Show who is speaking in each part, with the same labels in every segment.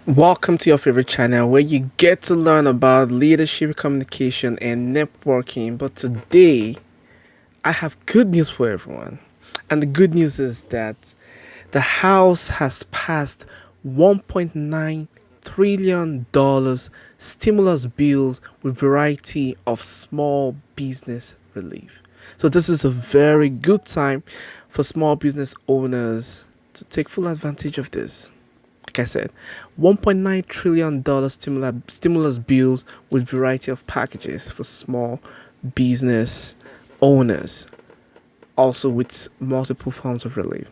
Speaker 1: Welcome to your favorite channel where you get to learn about leadership, communication, and networking. But today, I have good news for everyone. And the good news is that the House has passed $1.9 trillion stimulus bills with variety of small business relief. So this is a very good time for small business owners to take full advantage of this. Like I said, $1.9 trillion stimulus bills with variety of packages for small business owners, also with multiple forms of relief.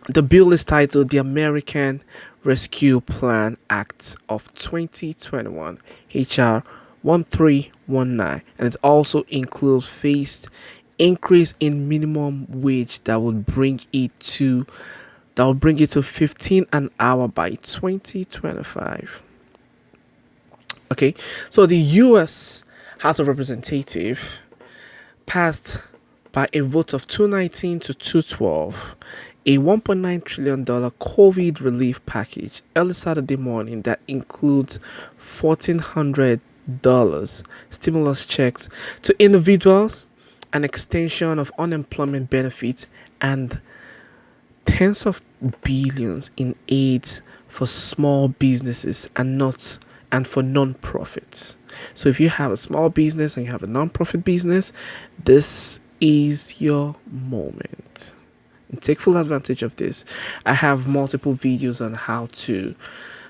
Speaker 1: The bill is titled the American Rescue Plan Act of 2021, HR 1319, and it also includes phased increase in minimum wage that will bring it to 15 an hour by 2025. Okay, so the US House of Representatives passed by a vote of 219 to 212 a $1.9 trillion COVID relief package early Saturday morning that includes $1,400 stimulus checks to individuals, an extension of unemployment benefits, and tens of billions in aid for small businesses and for non-profits. So if you have a small business and you have a non-profit business, this is your moment. And take full advantage of this. I have multiple videos on how to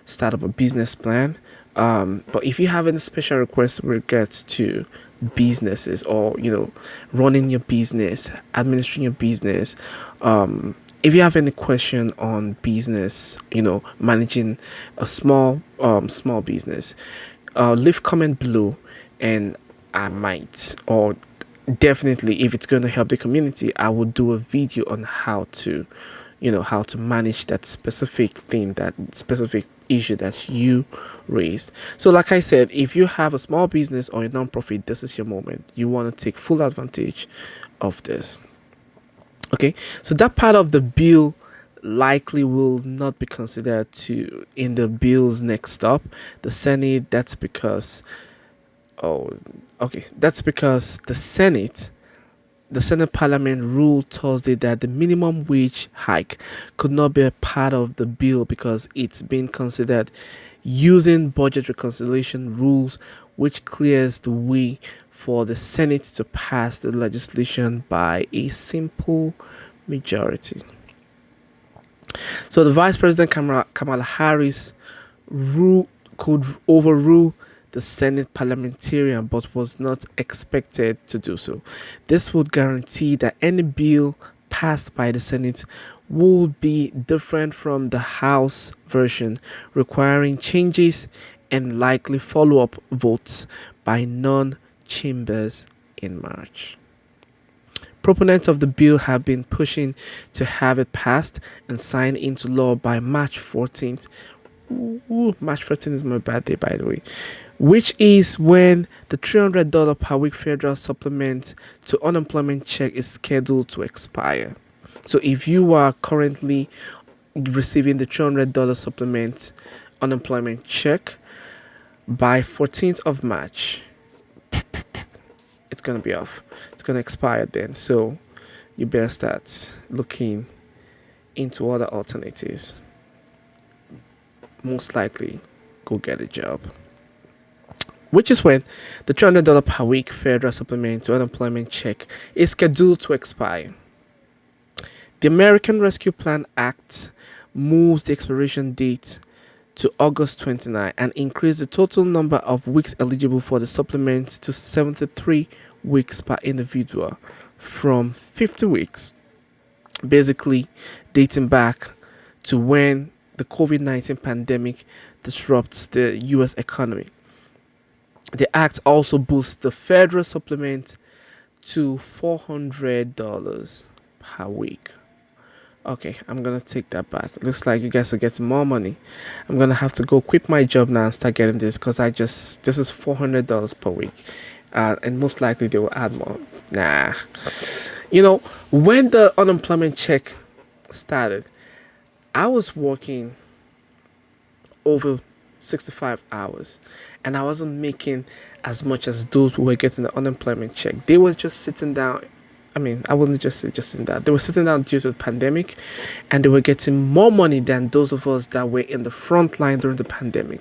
Speaker 1: start up a business plan. But if you have any special requests with regards to businesses or running your business, administering your business, if you have any question on business, managing a small business, leave comment below, and I might, or definitely, if it's going to help the community, I will do a video on how to manage that specific thing, that specific issue that you raised. So like I said, if you have a small business or a non-profit, this is your moment. You want to take full advantage of this. Okay, so that part of the bill likely will not be considered to in the bill's next stop, the Senate. That's because the Senate Parliament ruled Thursday that the minimum wage hike could not be a part of the bill because it's being considered using budget reconciliation rules, which clears the way for the Senate to pass the legislation by a simple majority. So the Vice President Kamala Harris could overrule the Senate parliamentarian, but was not expected to do so. This would guarantee that any bill passed by the Senate would be different from the House version, requiring changes and likely follow-up votes by non-chambers in March. Proponents of the bill have been pushing to have it passed and signed into law by March 14th. March 14th is my birthday, by the way, which is when the $300 per week federal supplement to unemployment check is scheduled to expire. So if you are currently receiving the $300 supplement unemployment check by 14th of March, it's going to be off. It's going to expire then. So you better start looking into other alternatives. Most likely, go get a job. Which is when the $300 per week federal supplement to unemployment check is scheduled to expire. The American Rescue Plan Act moves the expiration date to August 29 and increased the total number of weeks eligible for the supplement to 73 weeks per individual from 50 weeks, basically dating back to when the COVID-19 pandemic disrupts the US economy. The act also boosts the federal supplement to $400 per week. Okay, I'm gonna take that back. It looks like you guys are getting more money. I'm gonna have to go quit my job now and start getting this because this is $400 per week, and most likely they will add more. Nah, when the unemployment check started, I was working over 65 hours, and I wasn't making as much as those who were getting the unemployment check. They were just sitting down. I mean, I wouldn't just say just sitting down. They were sitting down due to the pandemic, and they were getting more money than those of us that were in the front line during the pandemic.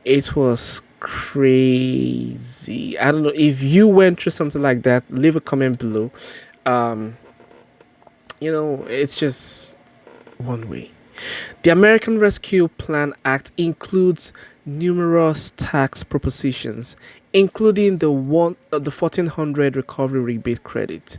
Speaker 1: It was crazy. I don't know if you went through something like that. Leave a comment below. Um, it's just one way. The American Rescue Plan Act includes numerous tax propositions, including the 1400 recovery rebate credit,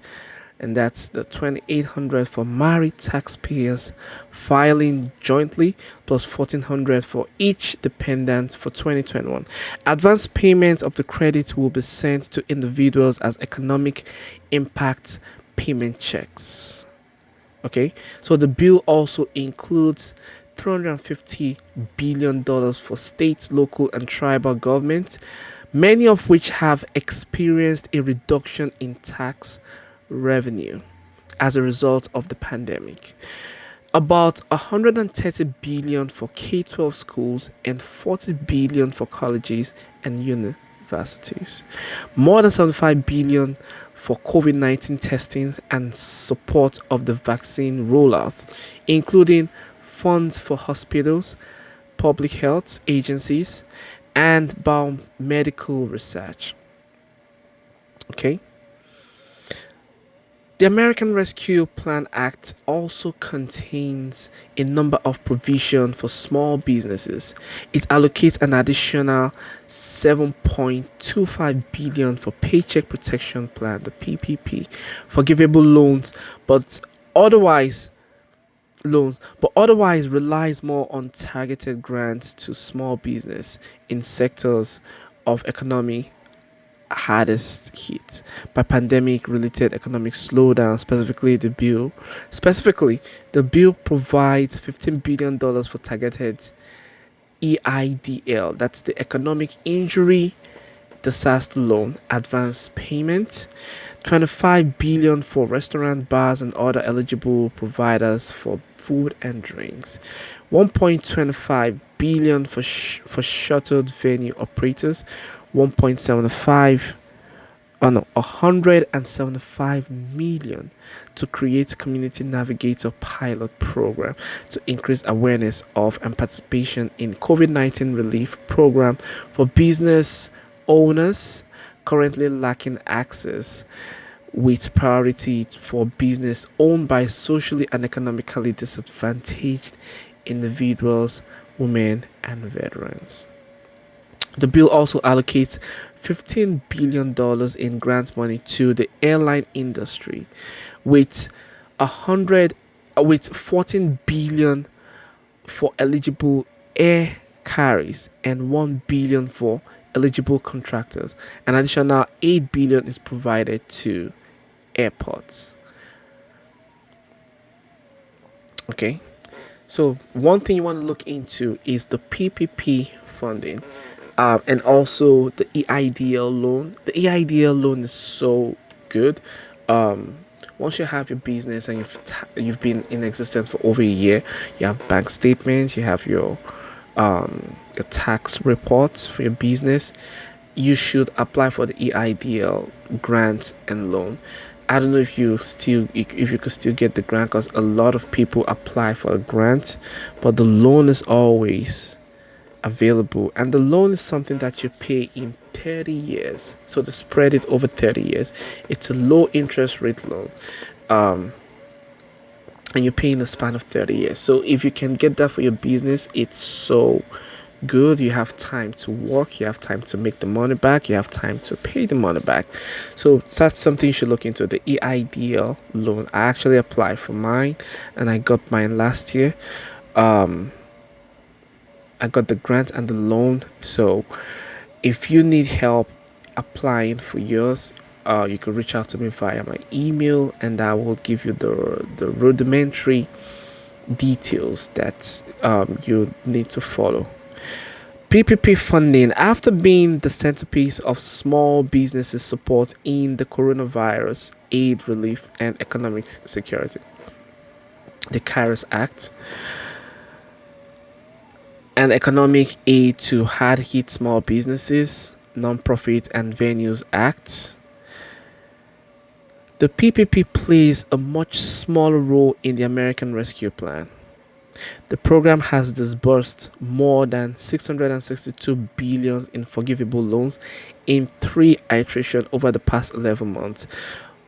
Speaker 1: and that's the 2800 for married taxpayers filing jointly, plus 1400 for each dependent for 2021. Advance payments of the credit will be sent to individuals as economic impact payment checks. Okay, so the bill also includes $350 billion for state, local, and tribal governments, many of which have experienced a reduction in tax revenue as a result of the pandemic. About 130 billion for K-12 schools and 40 billion for colleges and universities. More than 75 billion for COVID-19 testing and support of the vaccine rollout, including funds for hospitals, public health agencies, and biomedical research. Okay. The American Rescue Plan Act also contains a number of provisions for small businesses. It allocates an additional 7.25 billion for Paycheck Protection Plan, the PPP, forgivable but otherwise relies more on targeted grants to small business in sectors of economy hardest hit by pandemic related economic slowdown. Specifically the bill provides $15 billion for targeted EIDL, that's the economic injury disaster loan advance payment, 25 billion for restaurant, bars, and other eligible providers for food and drinks, 1.25 billion for shuttled venue operators, 175 million to create community navigator pilot program to increase awareness of and participation in COVID-19 relief program for business owners currently lacking access, with priority for business owned by socially and economically disadvantaged individuals, women, and veterans. The bill also allocates $15 billion in grant money to the airline industry, with 14 billion for eligible air carriers and 1 billion for eligible contractors. An additional 8 billion is provided to airports. Okay, so one thing you want to look into is the PPP funding. And also the EIDL loan. The EIDL loan is so good. Once you have your business and you've been in existence for over a year, you have bank statements, you have your tax reports for your business, you should apply for the EIDL grant and loan. I don't know if you could still get the grant, because a lot of people apply for a grant, but the loan is always available, and the loan is something that you pay in 30 years, so to spread it over 30 years. It's a low interest rate loan, and you pay in the span of 30 years. So if you can get that for your business, it's so good. You have time to work, you have time to make the money back, you have time to pay the money back. So that's something you should look into, the EIDL loan. I actually applied for mine and I got mine last year. I got the grant and the loan. So if you need help applying for yours, you can reach out to me via my email, and I will give you the rudimentary details that you need to follow. Ppp funding. After being the centerpiece of small businesses support in the coronavirus aid relief and economic security, the CARES Act and economic aid to hard hit small businesses, Nonprofit and Venues Act. The PPP plays a much smaller role in the American Rescue Plan. The program has disbursed more than 662 billion in forgivable loans in 3 iterations over the past 11 months,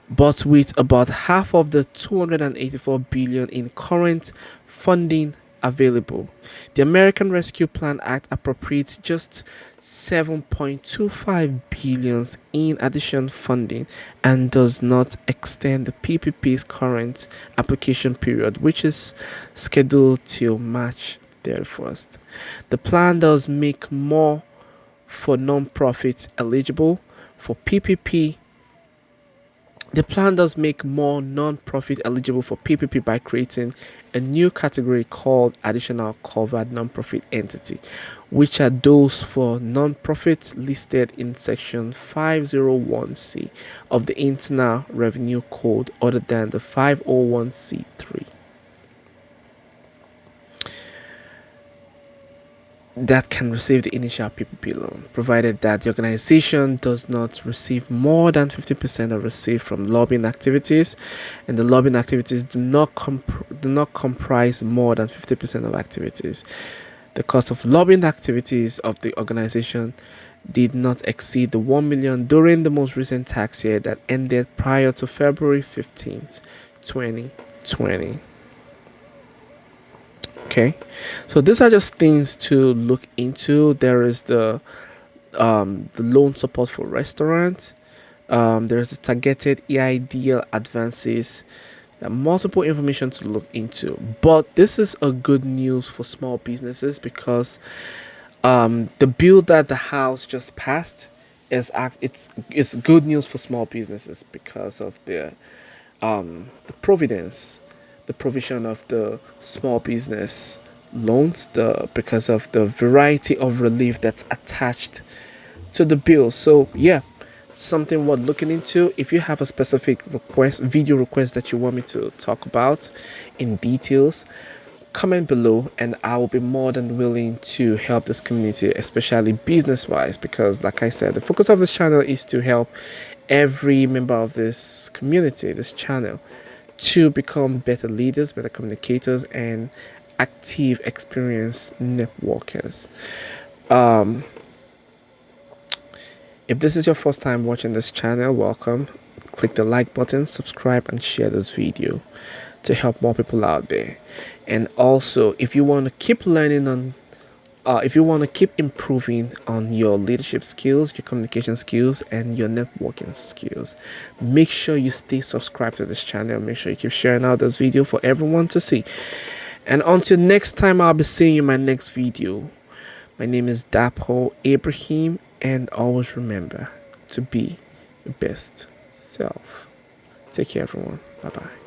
Speaker 1: but with about half of the 284 billion in current funding available. The American Rescue Plan Act appropriates just 7.25 billion in additional funding and does not extend the PPP's current application period, which is scheduled till March 31st. The plan does make more for non-profits eligible for PPP. The plan does make more non-profit eligible for PPP by creating a new category called Additional Covered Non-Profit Entity, which are those for non-profits listed in Section 501C of the Internal Revenue Code other than the 501c3. That can receive the initial PPP loan, provided that the organization does not receive more than 50% of received from lobbying activities, and the lobbying activities do not comprise more than 50% of activities. The cost of lobbying activities of the organization did not exceed the 1 million during the most recent tax year that ended prior to February 15th, 2020. Okay, so these are just things to look into. There is the loan support for restaurants. There's the targeted EIDL advances. There are multiple information to look into, but this is a good news for small businesses because the bill that the House just passed it's good news for small businesses because of the providence, the provision of the small business loans, because of the variety of relief that's attached to the bill. So yeah, something worth looking into. If you have a specific video request that you want me to talk about in details, comment below and I will be more than willing to help this community, especially business wise, because like I said, the focus of this channel is to help every member of this community, this channel, to become better leaders, better communicators, and active experienced networkers. If this is your first time watching this channel, welcome. Click the like button, subscribe, and share this video to help more people out there. And also, if you want to keep learning on if you want to keep improving on your leadership skills, your communication skills, and your networking skills, make sure you stay subscribed to this channel. Make sure you keep sharing out this video for everyone to see. And until next time, I'll be seeing you in my next video. My name is Dapo Ibrahim, and always remember to be your best self. Take care, everyone. Bye-bye.